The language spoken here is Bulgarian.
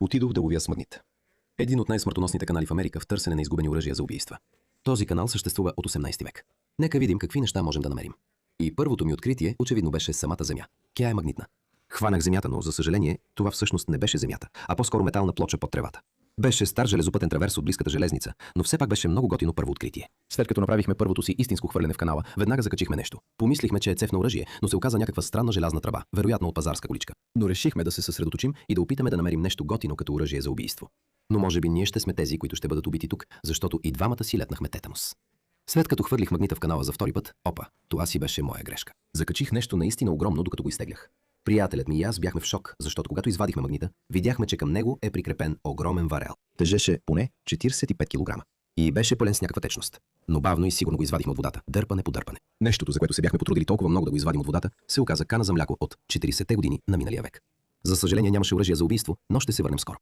Отидох да ловя с магнит. Един от най-смъртоносните канали в Америка в търсене на изгубени оръжия за убийства. Този канал съществува от 18 век. Нека видим какви неща можем да намерим. И първото ми откритие очевидно беше самата земя. Тя е магнитна. Хванах земята, но за съжаление това всъщност не беше земята, а по-скоро метална плоча под тревата. Беше стар железопътен траверс от близката железница, но все пак беше много готино първо откритие. След като направихме първото си истинско хвърляне в канала, веднага закачихме нещо. Помислихме, че е цев на оръжие, но се оказа някаква странна желязна тръба, вероятно от пазарска количка. Но решихме да се съсредоточим и да опитаме да намерим нещо готино като оръжие за убийство. Но може би ние ще сме тези, които ще бъдат убити тук, защото и двамата си летнахме тетанус. След като хвърлих магнита в канала за втори път, това си беше моя грешка. Закачих нещо наистина огромно, докато го изтеглях. Приятелят ми и аз бяхме в шок, защото когато извадихме магнита, видяхме, че към него е прикрепен огромен варел. Тежеше поне 45 кг. И беше пълен с някаква течност. Но бавно и сигурно го извадихме от водата, дърпане по дърпане. Нещото, за което се бяхме потрудили толкова много да го извадим от водата, се оказа кана за мляко от 40-те години на миналия век. За съжаление нямаше оръжие за убийство, но ще се върнем скоро.